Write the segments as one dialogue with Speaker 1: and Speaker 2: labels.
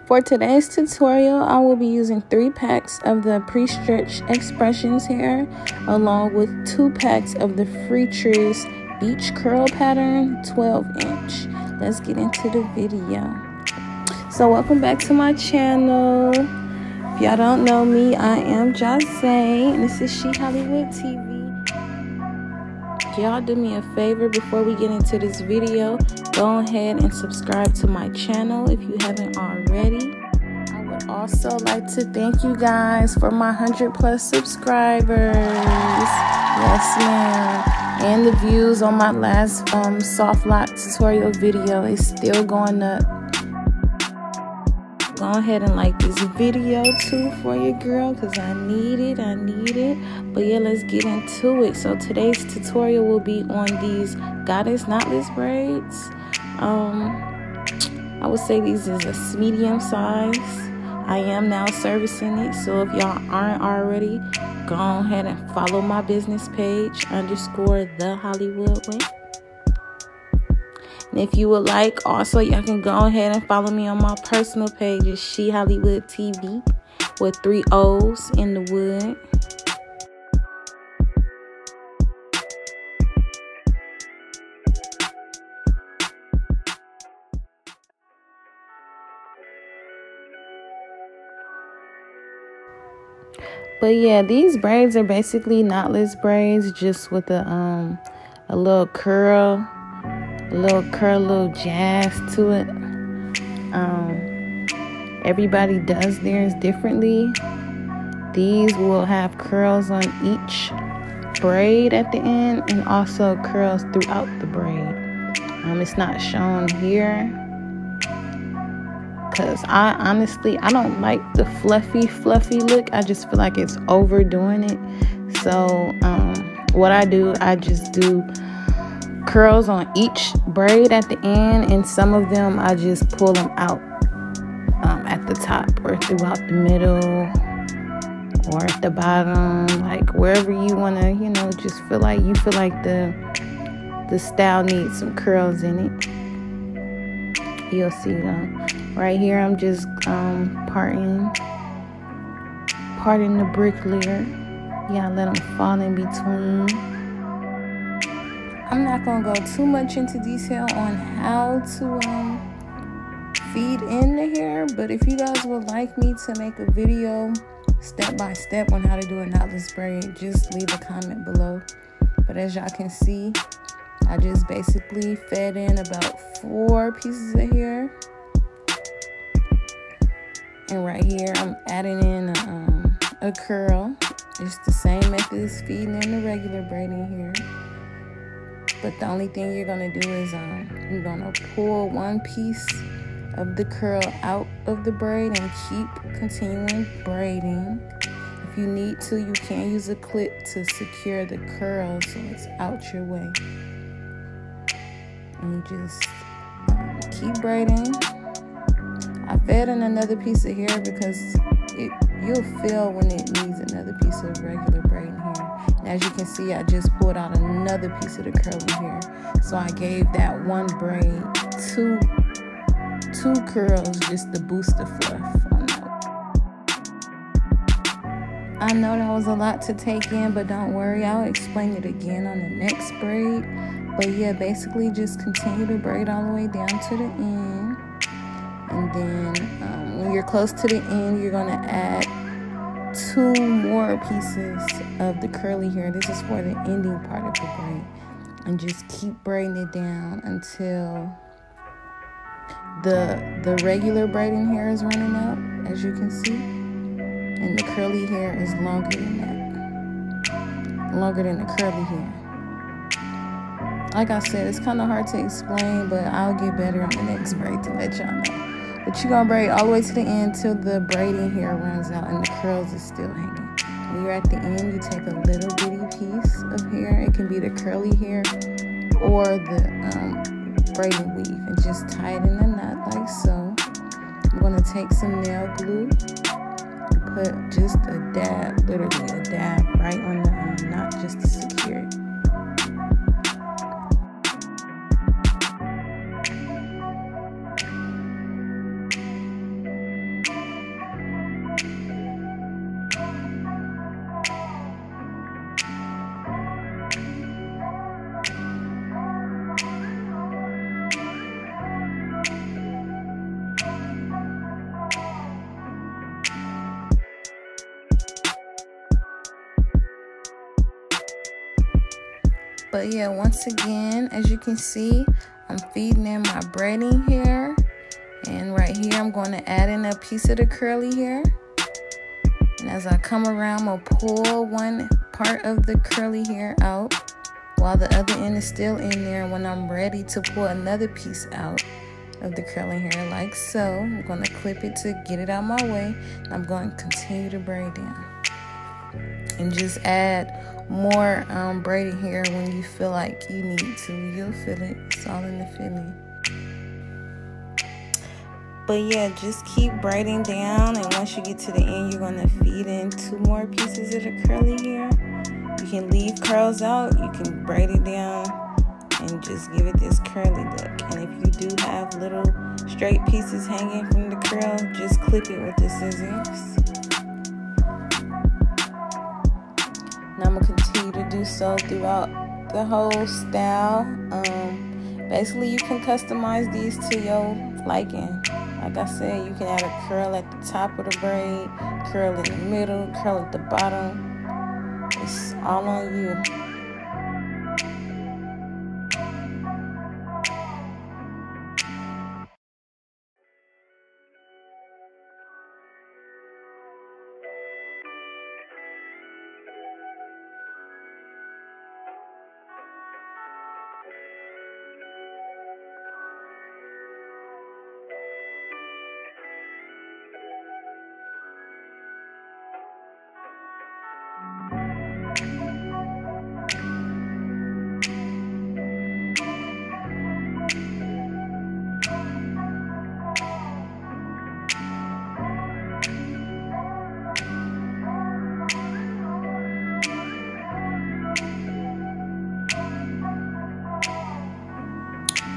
Speaker 1: For today's tutorial, I will be using 3 packs of the pre-stretched expressions hair along with 2 packs of the Freetress beach curl pattern 12-inch. Let's get into the video. So welcome back to my channel. If y'all don't know me, I am Jah-zay and this is shehollywooodtv. Y'all do me a favor before we get into this video. Go ahead and subscribe to my channel if you haven't already. I would also like to thank you guys for my 100+ subscribers. Yes, ma'am. And the views on my last soft lock tutorial video is still going up. Go ahead and like this video too for your girl because I need it. But yeah, let's get into it. So today's tutorial will be on these goddess knotless braids. I would say these is a medium size. I am now servicing it, so if y'all aren't already, go ahead and follow my business page _thehollywoodway. And if you would like, also y'all can go ahead and follow me on my personal page, it's shehollywooodtv with 3 O's in the wood. But yeah, these braids are basically knotless braids, just with a little curl, little jazz to it. Everybody does theirs differently. These will have curls on each braid at the end and also curls throughout the braid. It's not shown here because I don't like the fluffy look. I just feel like it's overdoing it. So what I do, I just do curls on each braid at the end, and some of them I just pull them out at the top or throughout the middle or at the bottom, like wherever you want to, just feel like the style needs some curls in it. You'll see them right here. I'm just parting the brick layer. Yeah, let them fall in between. I'm not gonna go too much into detail on how to feed in the hair, but if you guys would like me to make a video step by step on how to do a knotless braid, just leave a comment below. But as y'all can see, I just basically fed in about 4 pieces of hair. And right here, I'm adding in a curl. It's the same method as feeding in the regular braiding hair. But the only thing you're going to do is you're going to pull 1 piece of the curl out of the braid and keep continuing braiding. If you need to, you can use a clip to secure the curl so it's out your way. And you just keep braiding. I fed in another piece of hair because you'll feel when it needs another piece of regular braiding hair. And as you can see, I just pulled out another piece of the curly hair. So I gave that 1 braid two curls just to boost the fluff on that. I know that was a lot to take in, but don't worry, I'll explain it again on the next braid. But yeah, basically just continue to braid all the way down to the end. And then when you're close to the end, you're going to add 2 more pieces of the curly hair. This is for the ending part of the braid. And just keep braiding it down until the regular braiding hair is running out, as you can see. And the curly hair is longer than that. Longer than the curly hair. Like I said, it's kind of hard to explain, but I'll get better on the next braid to let y'all know. But you're going to braid all the way to the end till the braiding hair runs out and the curls is still hanging. When you're at the end, you take a little bitty piece of hair. It can be the curly hair or the braiding weave, and just tie it in a knot like so. I'm going to take some nail glue and put just a dab, literally a dab right on the knot just to secure it. But yeah, once again, as you can see, I'm feeding in my braiding hair. And right here, I'm going to add in a piece of the curly hair. And as I come around, I'm going to pull one part of the curly hair out while the other end is still in there. When I'm ready to pull another piece out of the curly hair, like so, I'm going to clip it to get it out of my way. And I'm going to continue to braid down. And just add more braiding hair when you feel like you need to. You'll feel it. It's all in the feeling. But yeah, just keep braiding down, and once you get to the end, you're going to feed in 2 more pieces of the curly hair. You can leave curls out, you can braid it down and just give it this curly look. And if you do have little straight pieces hanging from the curl, just clip it with the scissors. And I'm going to continue to do so throughout the whole style. Basically, you can customize these to your liking. Like I said, you can add a curl at the top of the braid, curl in the middle, curl at the bottom. It's all on you.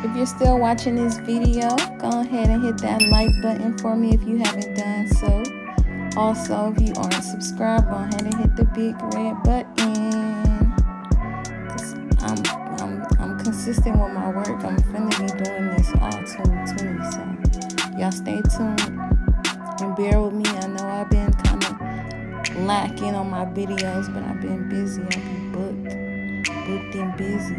Speaker 1: If you're still watching this video, go ahead and hit that like button for me if you haven't done so. Also, if you aren't subscribed, go ahead and hit the big red button. 'Cause I'm consistent with my work. I'm finna be doing this all 2020, so y'all stay tuned and bear with me. I know I've been kind of lacking on my videos, but I've been busy. I've been booked and busy.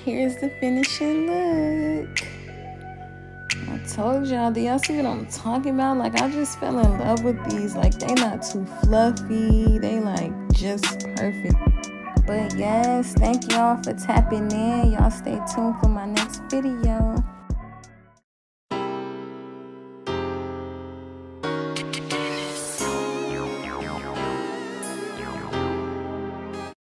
Speaker 1: here's the finishing look. I told y'all, do y'all see what I'm talking about? Like, I just fell in love with these. Like, they not too fluffy. They like just perfect. But yes, thank y'all for tapping in. Y'all stay tuned for my next video.